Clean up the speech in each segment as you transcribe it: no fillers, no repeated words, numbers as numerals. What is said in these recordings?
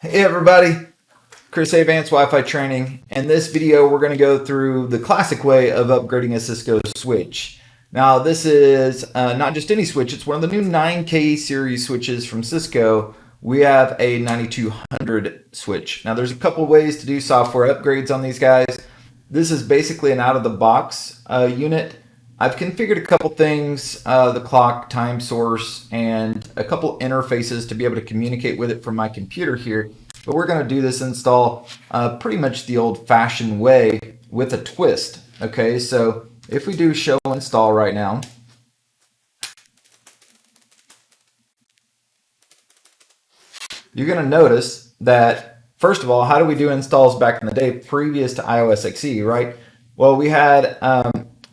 Hey everybody, Chris Avants Wi-Fi Training. In this video, we're going to go through the classic way of upgrading a Cisco switch. Now, this is not just any switch, it's one of the new 9K series switches from Cisco. We have a 9200 switch. Now, there's a couple ways to do software upgrades on these guys. This is basically an out-of-the-box unit. I've configured a couple things, the clock, time source, and a couple interfaces to be able to communicate with it from my computer here. But we're going to do this install pretty much the old-fashioned way with a twist. Okay, so if we do show install right now, you're going to notice that, first of all, how do we do installs back in the day previous to iOS XE, right? Well, we had...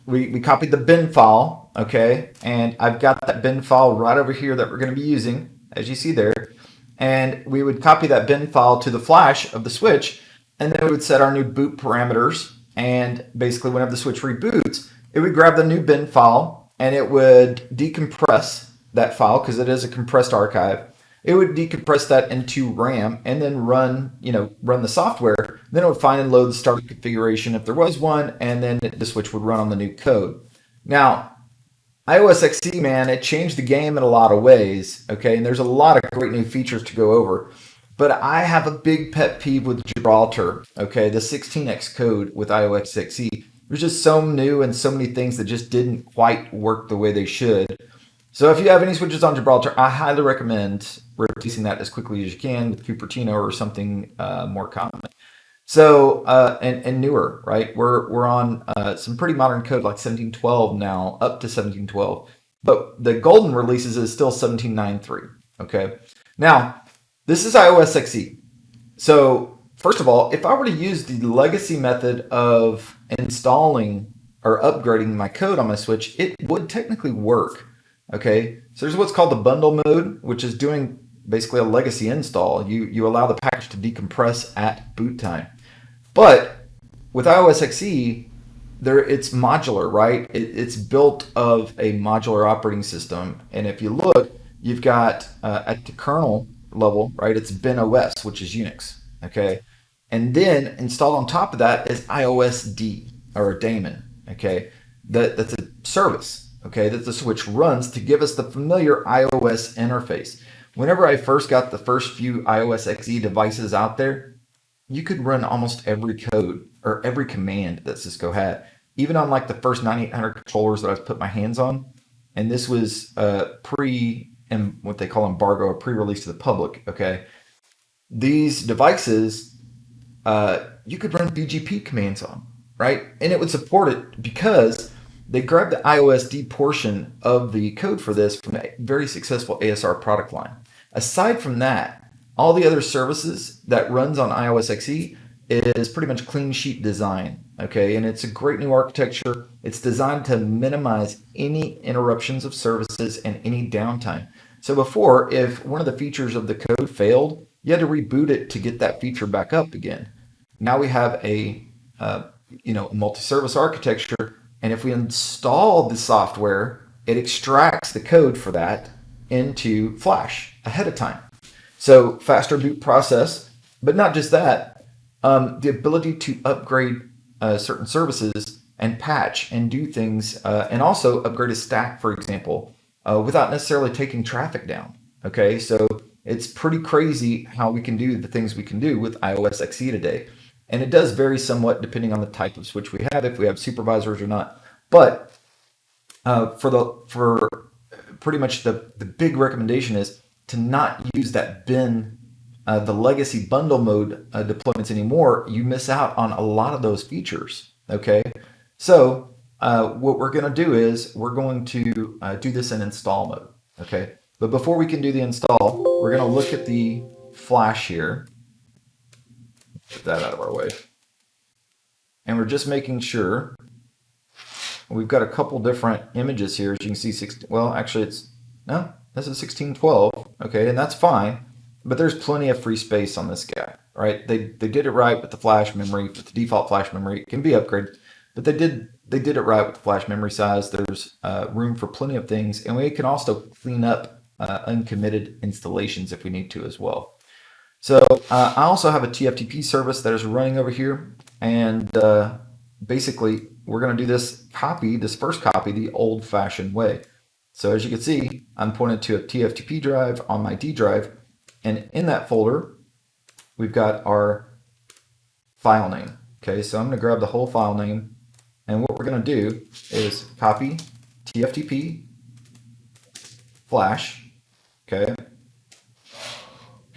We copied the bin file, okay, and I've got that bin file right over here that we're going to be using, as you see there, and we would copy that bin file to the flash of the switch, and then we would set our new boot parameters, and basically whenever the switch reboots, it would grab the new bin file, and it would decompress that file, because it is a compressed archive. It would decompress that into RAM and then run the software. Then it would find and load the startup configuration if there was one, and then the switch would run on the new code. Now, iOS XE, man, it changed the game in a lot of ways, okay? And there's a lot of great new features to go over. But I have a big pet peeve with Gibraltar, okay? The 16x code with iOS XE. There's just so new and so many things that just didn't quite work the way they should. So if you have any switches on Gibraltar, I highly recommend replacing that as quickly as you can with Cupertino or something more common. So and newer, right? We're on some pretty modern code like 1712 now, up to 1712. But the golden releases is still 1793. Okay. Now this is iOS XE. So first of all, if I were to use the legacy method of installing or upgrading my code on my switch, it would technically work. Okay, so there's what's called the bundle mode, which is doing basically a legacy install. You allow the package to decompress at boot time. But with iOS XE, it's modular, right? It's built of a modular operating system. And if you look, you've got at the kernel level, right? It's bin OS, which is Unix. Okay, and then installed on top of that is iOS D or a daemon. Okay, that's a service. Okay, that the switch runs to give us the familiar iOS interface. Whenever I first got the first few iOS XE devices out there, you could run almost every code or every command that Cisco had, even on like the first 9800 controllers that I put my hands on. And this was what they call embargo, or pre-release to the public. Okay, these devices you could run BGP commands on, right? And it would support it because they grabbed the iOS D portion of the code for this from a very successful ASR product line. Aside from that, all the other services that runs on iOS XE is pretty much clean sheet design, okay? And it's a great new architecture. It's designed to minimize any interruptions of services and any downtime. So before, if one of the features of the code failed, you had to reboot it to get that feature back up again. Now we have a multi-service architecture. And if we install the software, it extracts the code for that into Flash ahead of time. So faster boot process, but not just that, the ability to upgrade certain services and patch and do things, and also upgrade a stack, for example, without necessarily taking traffic down. Okay, so it's pretty crazy how we can do the things we can do with iOS XE today. And it does vary somewhat depending on the type of switch we have, if we have supervisors or not. But for pretty much the big recommendation is to not use that bin, the legacy bundle mode deployments anymore. You miss out on a lot of those features. Okay, so what we're going to do is we're going to do this in install mode. Okay, but before we can do the install, we're going to look at the flash here. Get that out of our way. And we're just making sure we've got a couple different images here. As you can see, this is 1612. Okay, and that's fine. But there's plenty of free space on this guy, right? They did it right with the flash memory, with the default flash memory. It can be upgraded, but they did it right with the flash memory size. There's room for plenty of things, and we can also clean up uncommitted installations if we need to as well. So I also have a TFTP service that is running over here, and basically we're going to do this first copy, the old-fashioned way. So as you can see, I'm pointed to a TFTP drive on my D drive, and in that folder, we've got our file name. Okay, so I'm going to grab the whole file name, and what we're going to do is copy TFTP flash, okay,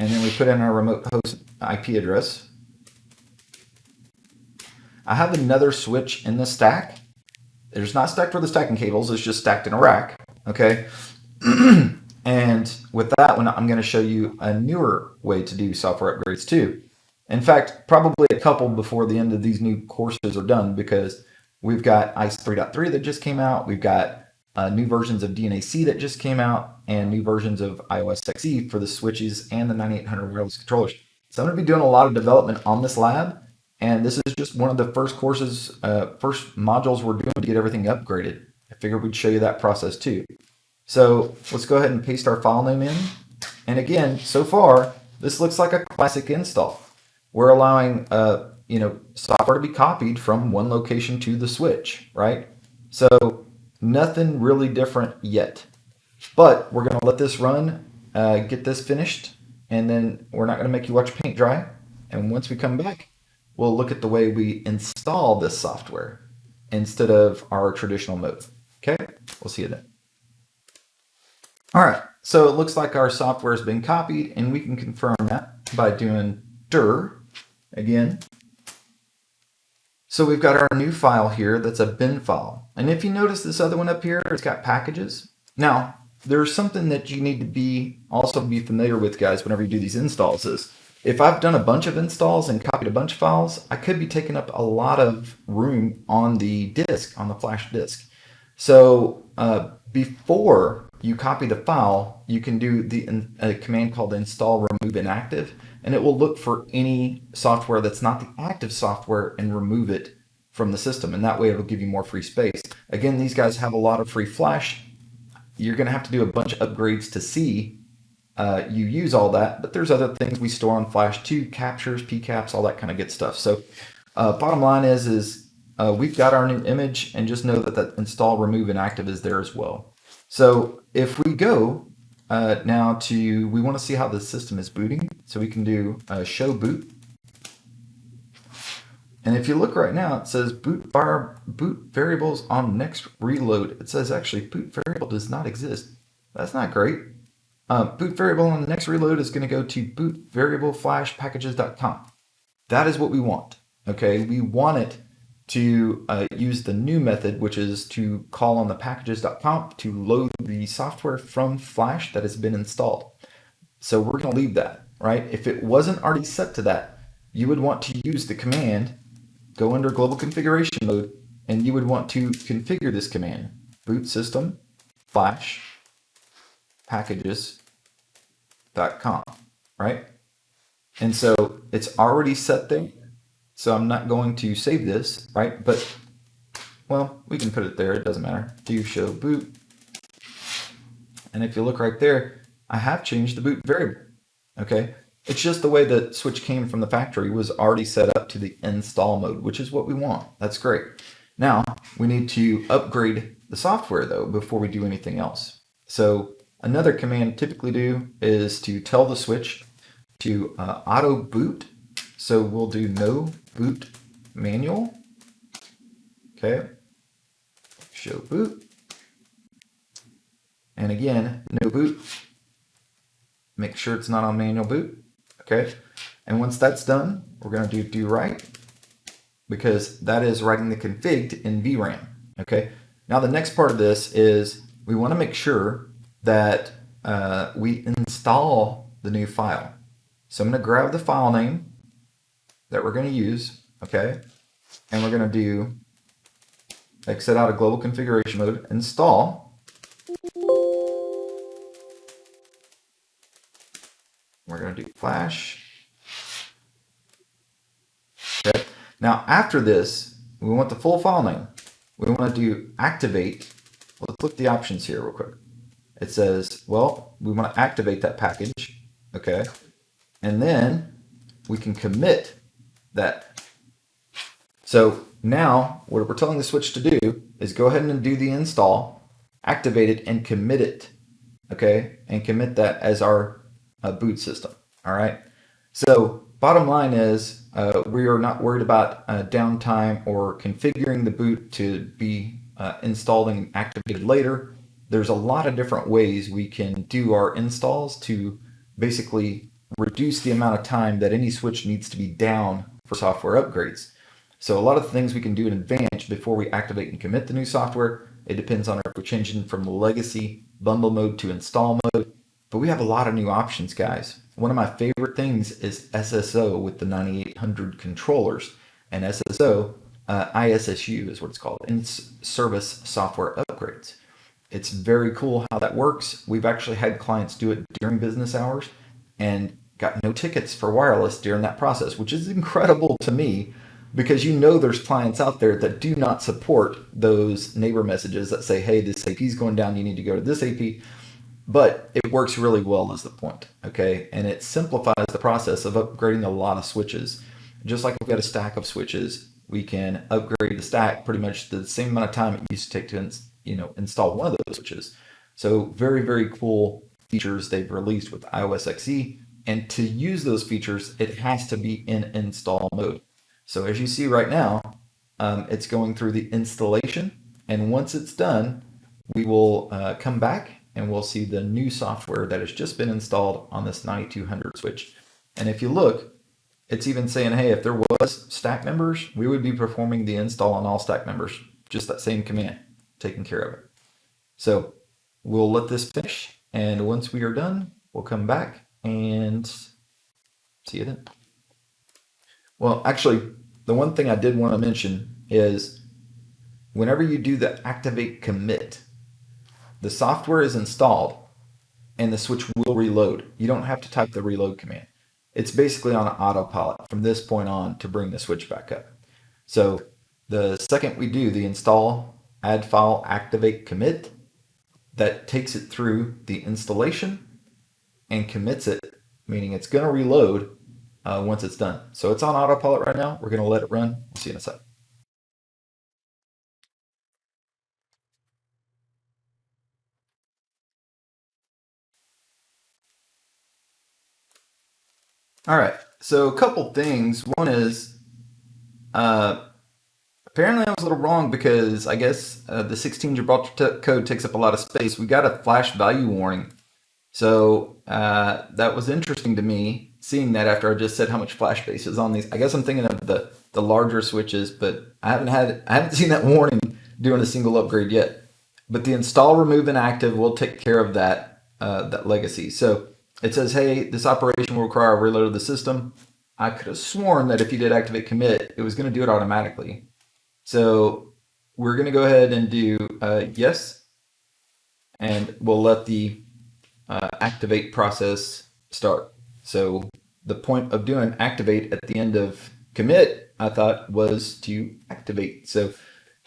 and then we put in our remote host IP address. I have another switch in the stack. It's not stacked for the stacking cables, it's just stacked in a rack, okay? And with that one, I'm going to show you a newer way to do software upgrades too. In fact, probably a couple before the end of these new courses are done, because we've got ICE 3.3 that just came out, we've got new versions of DNAC that just came out, and new versions of iOS XE for the switches and the 9800 wireless controllers. So I'm going to be doing a lot of development on this lab, and this is just one of the first courses, first modules we're doing to get everything upgraded. I figured we'd show you that process too. So let's go ahead and paste our file name in. And again, so far, this looks like a classic install. We're allowing software to be copied from one location to the switch, right? So nothing really different yet. But we're going to let this run, get this finished, and then we're not going to make you watch paint dry. And once we come back, we'll look at the way we install this software instead of our traditional mode. Okay, we'll see you then. All right, so it looks like our software has been copied, and we can confirm that by doing dir again. So we've got our new file here that's a bin file. And if you notice this other one up here, it's got packages. Now, there's something that you need to also be familiar with, guys, whenever you do these installs is, if I've done a bunch of installs and copied a bunch of files, I could be taking up a lot of room on the disk, on the flash disk. So before you copy the file, you can do a command called install remove inactive, and it will look for any software that's not the active software and remove it from the system. And that way it'll give you more free space. Again, these guys have a lot of free flash. You're going to have to do a bunch of upgrades to see you use all that, but there's other things we store on flash too, captures, PCAPs, all that kind of good stuff. So bottom line is we've got our new image, and just know that that install remove inactive is there as well. So if we go now we want to see how the system is booting, so we can do show boot. And if you look right now, it says boot variables on next reload. It says actually boot variable does not exist. That's not great. Boot variable on the next reload is going to go to boot variable flash packages.com. That is what we want. Okay, we want it to use the new method, which is to call on the packages.com to load the software from flash that has been installed. So we're going to leave that, right? If it wasn't already set to that, you would want to use the command, go under global configuration mode, and you would want to configure this command, boot system flash packages.com, right? And so it's already set there. So I'm not going to save this, right? But, well, we can put it there. It doesn't matter. Do show boot. And if you look right there, I have changed the boot variable, okay? It's just the way the switch came from the factory was already set up to the install mode, which is what we want. That's great. Now, we need to upgrade the software, though, before we do anything else. So another command typically do is to tell the switch to auto boot. So we'll do no boot manual. Okay. Show boot. And again, no boot. Make sure it's not on manual boot. Okay. And once that's done, we're going to do write, because that is writing the config in VRAM. Okay. Now the next part of this is we want to make sure that we install the new file. So I'm going to grab the file name that we're going to use, okay, and we're going to do exit out of global configuration mode, install. We're going to do flash. Okay. Now after this, we want the full file name. We want to do activate. Let's look at the options here real quick. It says, well, we want to activate that package, okay. and then we can commit that. So now what we're telling the switch to do is go ahead and do the install, activate it, and commit it. Okay, and commit that as our boot system. All right. So bottom line is we are not worried about downtime or configuring the boot to be installed and activated later. There's a lot of different ways we can do our installs to basically reduce the amount of time that any switch needs to be down for software upgrades. So a lot of things we can do in advance before we activate and commit the new software. It depends on if we're changing from the legacy bundle mode to install mode. But we have a lot of new options, guys. One of my favorite things is SSO with the 9800 controllers. And SSO, ISSU is what it's called, in-service software upgrades. It's very cool how that works. We've actually had clients do it during business hours and got no tickets for wireless during that process, which is incredible to me because you know there's clients out there that do not support those neighbor messages that say, hey, this AP is going down, you need to go to this AP. But it works really well is the point, okay? And it simplifies the process of upgrading a lot of switches. Just like if we had a stack of switches, we can upgrade the stack pretty much the same amount of time it used to take to install one of those switches. So very, very cool features they've released with iOS XE. And to use those features, it has to be in install mode. So as you see right now, it's going through the installation. And once it's done, we will come back and we'll see the new software that has just been installed on this 9200 switch. And if you look, it's even saying, hey, if there was stack members, we would be performing the install on all stack members, just that same command, taking care of it. So we'll let this finish. And once we are done, we'll come back and see you then. Well, actually, the one thing I did want to mention is whenever you do the activate commit, the software is installed and the switch will reload. You don't have to type the reload command. It's basically on an autopilot from this point on to bring the switch back up. So the second we do the install, add file, activate, commit, that takes it through the installation and commits it, meaning it's going to reload once it's done. So it's on autopilot right now. We're going to let it run. We'll see you in a sec. All right, so a couple things. One is apparently I was a little wrong because I guess the 16 Gibraltar code takes up a lot of space. We got a flash value warning. So that was interesting to me, seeing that after I just said how much flash space is on these. I guess I'm thinking of the larger switches, but I haven't seen that warning doing a single upgrade yet. But the install, remove, and active will take care of that legacy. So it says, hey, this operation will require a reload of the system. I could have sworn that if you did activate commit, it was going to do it automatically. So we're going to go ahead and do yes, and we'll let the activate process start. So the point of doing activate at the end of commit, I thought, was to activate. So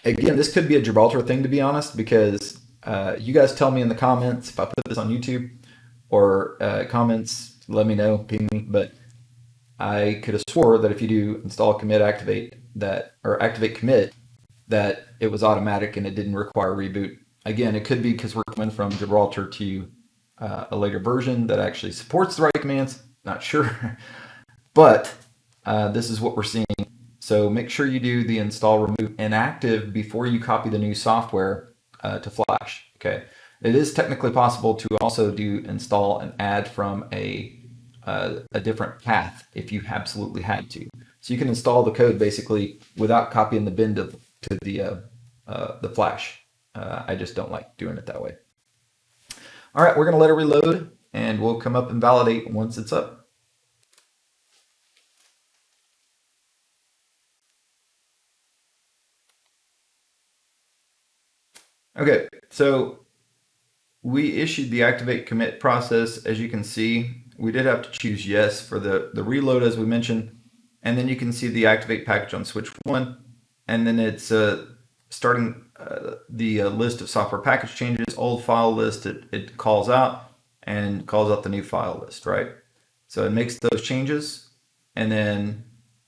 again, this could be a Gibraltar thing, to be honest, because you guys tell me in the comments if I put this on YouTube or comments, let me know, ping me. But I could have swore that if you do install, commit, activate, that, or activate commit, that it was automatic and it didn't require reboot. Again, it could be because we're coming from Gibraltar to a later version that actually supports the right commands. Not sure, but this is what we're seeing. So make sure you do the install, remove, and active before you copy the new software to Flash. Okay, it is technically possible to also do install and add from a different path if you absolutely had to. So you can install the code basically without copying the bin to the Flash. I just don't like doing it that way. All right, we're going to let it reload, and we'll come up and validate once it's up. Okay, so we issued the activate commit process. As you can see, we did have to choose yes for the reload, as we mentioned, and then you can see the activate package on switch 1, and then it's starting the list of software package changes, old file list, it calls out and calls out the new file list, right? So it makes those changes, and then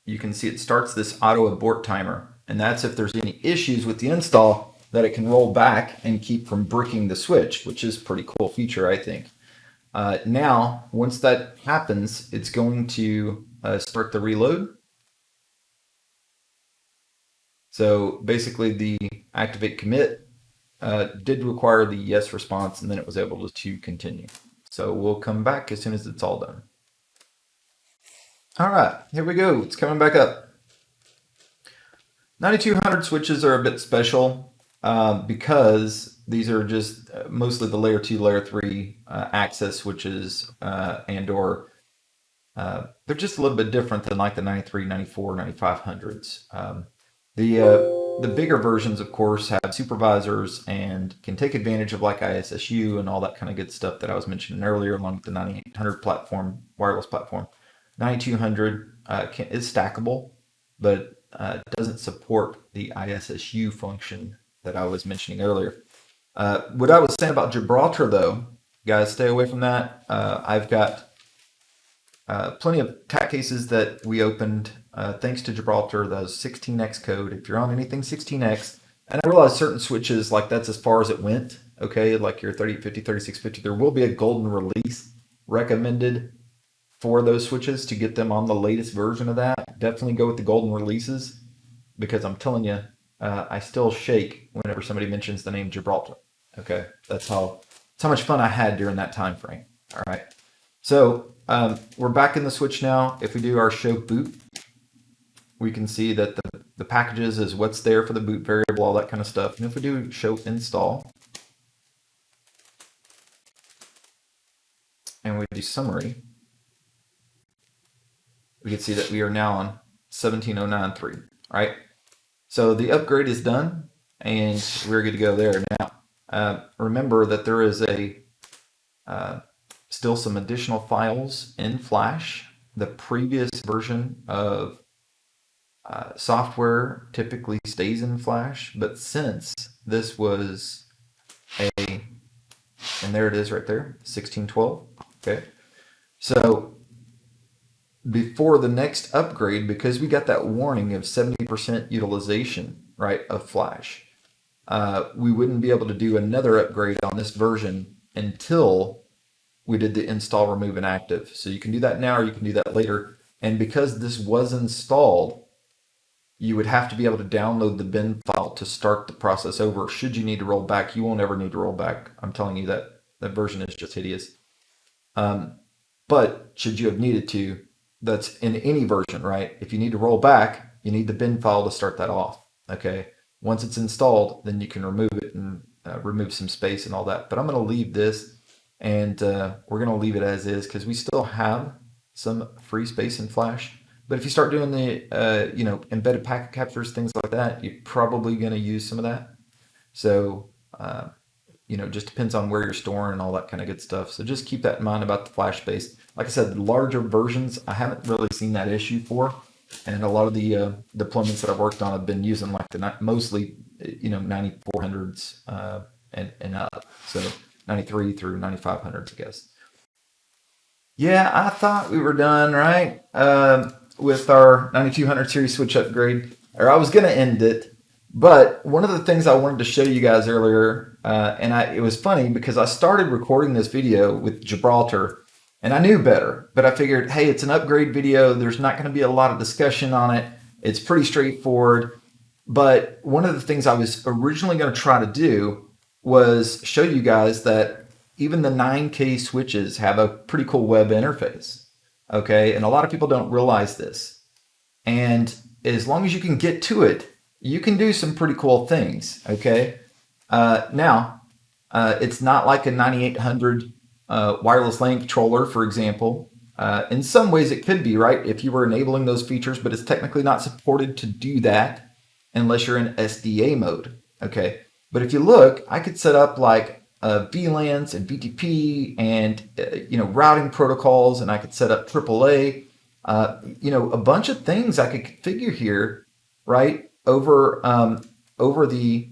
you can see it starts this auto abort timer. And that's if there's any issues with the install that it can roll back and keep from bricking the switch, which is a pretty cool feature, I think. Now, once that happens, it's going to start the reload. So basically the activate commit did require the yes response, and then it was able to continue. So we'll come back as soon as it's all done. All right, here we go. It's coming back up. 9200 switches are a bit special because these are just mostly the layer 2, layer 3 access switches and or they're just a little bit different than like the 93, 94, 9500s. The bigger versions, of course, have supervisors and can take advantage of like ISSU and all that kind of good stuff that I was mentioning earlier, along with the 9800 platform, wireless platform. 9200 is stackable, but doesn't support the ISSU function that I was mentioning earlier. What I was saying about Gibraltar, though, guys, stay away from that. I've got plenty of attack cases that we opened thanks to Gibraltar, those 16x code. If you're on anything 16x, and I realize certain switches, like that's as far as it went, okay, like your 3850, 3650, there will be a golden release recommended for those switches to get them on the latest version of that. Definitely go with the golden releases, because I'm telling you, I still shake whenever somebody mentions the name Gibraltar. Okay, that's how much fun I had during that time frame. All right, so we're back in the switch now. If we do our show boot, we can see that the packages is what's there for the boot variable, all that kind of stuff. And if we do show install and we do summary, we can see that we are now on 17.09.3, right? So the upgrade is done, and we're good to go there now. Remember that there is still some additional files in Flash. The previous version of software typically stays in Flash, but since this was and there it is right there, 1612, okay? So before the next upgrade, because we got that warning of 70% utilization, right, of Flash, we wouldn't be able to do another upgrade on this version until we did the install, remove, and active. So you can do that now, or you can do that later. And because this was installed, you would have to be able to download the bin file to start the process over. Should you need to roll back, you won't ever need to roll back. I'm telling you that version is just hideous. But should you have needed to, that's in any version, right? If you need to roll back, you need the bin file to start that off, okay? Once it's installed, then you can remove it and remove some space and all that. But I'm going to leave this, and we're going to leave it as is because we still have some free space in Flash. But if you start doing the embedded packet captures, things like that, you're probably going to use some of that. So just depends on where you're storing and all that kind of good stuff. So just keep that in mind about the Flash space. Like I said, the larger versions, I haven't really seen that issue for. And a lot of the deployments that I've worked on have been using like mostly 9400s and up. So 93 through 9500s, I guess. Yeah, I thought we were done, right? With our 9200 series switch upgrade, or I was going to end it. But one of the things I wanted to show you guys earlier, it was funny because I started recording this video with Gibraltar, and I knew better, but I figured, hey, it's an upgrade video. There's not going to be a lot of discussion on it. It's pretty straightforward. But one of the things I was originally going to try to do was show you guys that even the 9K switches have a pretty cool web interface, okay? And a lot of people don't realize this. And as long as you can get to it, you can do some pretty cool things, okay? Now, it's not like a 9800 wireless LAN controller, for example. In some ways it could be, right, if you were enabling those features, but it's technically not supported to do that unless you're in SDA mode, okay? But if you look, I could set up like VLANs and VTP and routing protocols, and I could set up AAA, a bunch of things I could configure here, right, over the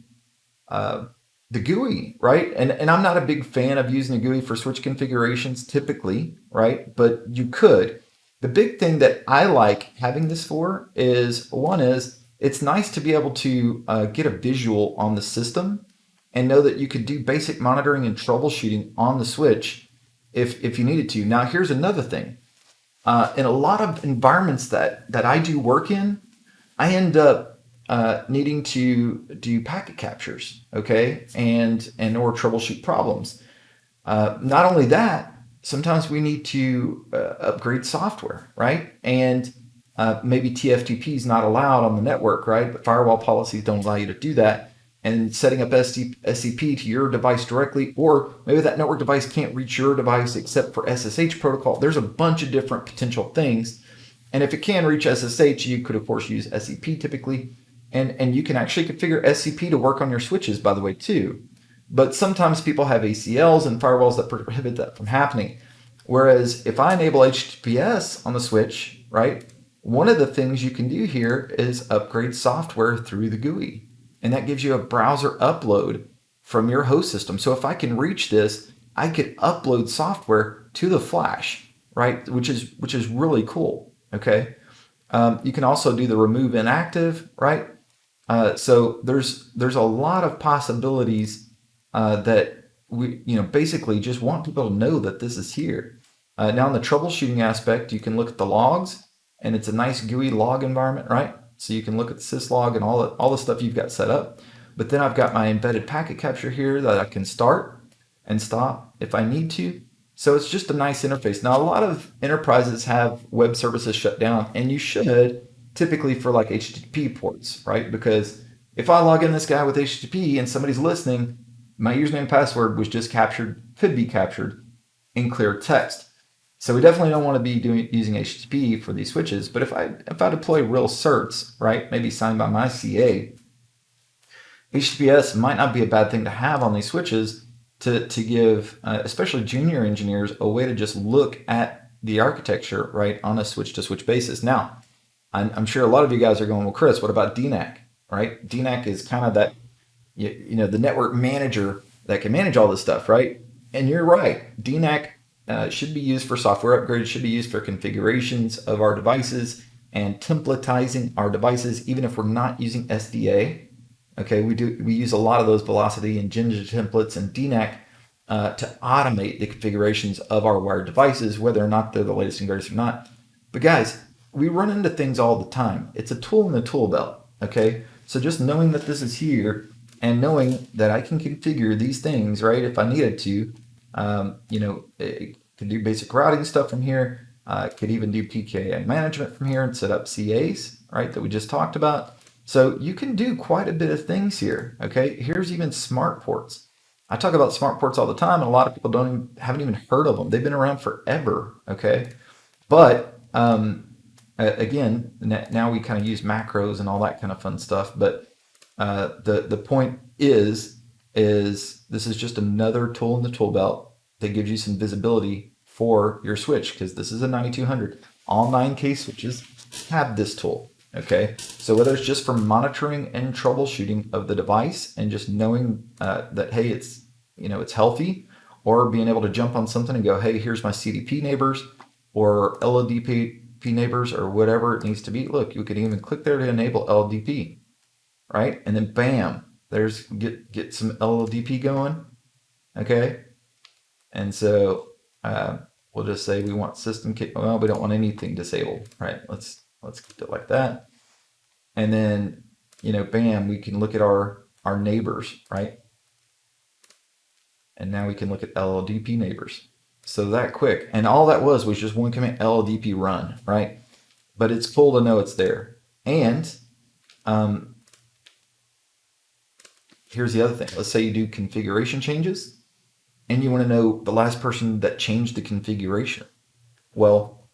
the GUI, right? And I'm not a big fan of using a GUI for switch configurations typically, right? But you could. The big thing that I like having this for is one is it's nice to be able to get a visual on the system and know that you could do basic monitoring and troubleshooting on the switch if you needed to. Now, here's another thing. In a lot of environments that I do work in, I end up needing to do packet captures, okay, and or troubleshoot problems. Not only that, sometimes we need to upgrade software, right? And maybe TFTP is not allowed on the network, right? But firewall policies don't allow you to do that. And setting up SCP to your device directly, or maybe that network device can't reach your device except for SSH protocol. There's a bunch of different potential things. And if it can reach SSH, you could, of course, use SCP typically. And you can actually configure SCP to work on your switches, by the way, too. But sometimes people have ACLs and firewalls that prohibit that from happening. Whereas if I enable HTTPS on the switch, right, one of the things you can do here is upgrade software through the GUI. And that gives you a browser upload from your host system. So if I can reach this, I could upload software to the flash, right? Which is really cool. Okay. You can also do the remove inactive, right? So there's a lot of possibilities that we basically just want people to know that this is here. Now in the troubleshooting aspect, you can look at the logs, and it's a nice GUI log environment, right? So you can look at the syslog and all the stuff you've got set up. But then I've got my embedded packet capture here that I can start and stop if I need to. So it's just a nice interface. Now, a lot of enterprises have web services shut down, and you should typically for like HTTP ports, right? Because if I log in this guy with HTTP and somebody's listening, my username and password was just could be captured in clear text. So we definitely don't want to be using HTTP for these switches. But if I deploy real certs, right, maybe signed by my CA, HTTPS might not be a bad thing to have on these switches to give, especially junior engineers, a way to just look at the architecture, right, on a switch-to-switch basis. Now, I'm sure a lot of you guys are going, well, Chris, what about DNAC, right? DNAC is kind of that, the network manager that can manage all this stuff, right? And you're right. DNAC should be used for software upgrades, should be used for configurations of our devices and templatizing our devices, even if we're not using SDA. Okay, we use a lot of those Velocity and Jinja templates and DNAC to automate the configurations of our wired devices, whether or not they're the latest and greatest or not. But guys, we run into things all the time. It's a tool in the tool belt. Okay, so just knowing that this is here and knowing that I can configure these things, right, if I needed to, it could do basic routing stuff from here. Could even do PKI management from here and set up CAs, right, that we just talked about. So you can do quite a bit of things here. Okay, here's even smart ports. I talk about smart ports all the time, and a lot of people haven't even heard of them. They've been around forever. Okay, but again, now we kind of use macros and all that kind of fun stuff. But the point is this is just another tool in the tool belt that gives you some visibility for your switch, because this is a 9200. All 9K switches have this tool. Okay, so whether it's just for monitoring and troubleshooting of the device and just knowing that, hey, it's healthy, or being able to jump on something and go, hey, here's my CDP neighbors or LLDP neighbors or whatever it needs to be. Look, you could even click there to enable LLDP, right? And then bam, there's get some LLDP going. Okay, and so we'll just say we want system well, we don't want anything disabled, right? Let's keep it like that. And then, bam, we can look at our neighbors, right? And now we can look at LLDP neighbors. So that quick. And all that was just one command, LLDP run, right? But it's cool to know it's there. And here's the other thing. Let's say you do configuration changes and you want to know the last person that changed the configuration. Well,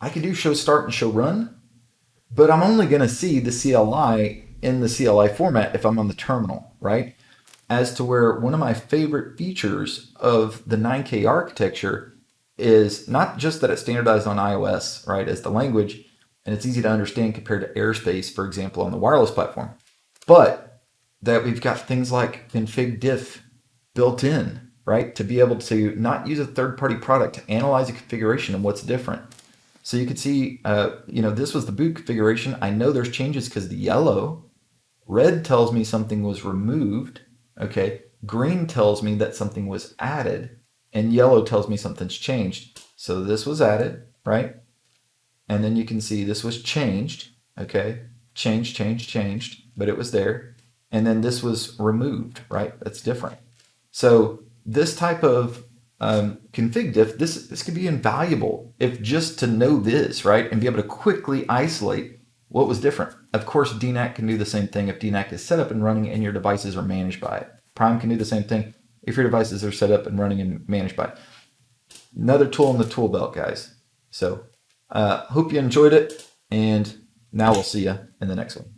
I could do show start and show run, but I'm only going to see the CLI in the CLI format if I'm on the terminal, right? As to where one of my favorite features of the 9K architecture is not just that it's standardized on iOS, right, as the language, and it's easy to understand compared to Airspace, for example, on the wireless platform, but that we've got things like config diff built in, right? To be able to not use a third-party product to analyze a configuration and what's different. So you can see, this was the boot configuration. I know there's changes because the yellow, red tells me something was removed, okay? Green tells me that something was added, and yellow tells me something's changed. So this was added, right? And then you can see this was changed, okay? Changed, but it was there. And then this was removed, right? That's different. So this type of config diff, this could be invaluable if just to know this, right? And be able to quickly isolate what was different. Of course, DNAC can do the same thing if DNAC is set up and running and your devices are managed by it. Prime can do the same thing if your devices are set up and running and managed by it. Another tool in the tool belt, guys. So hope you enjoyed it, and now we'll see you in the next one.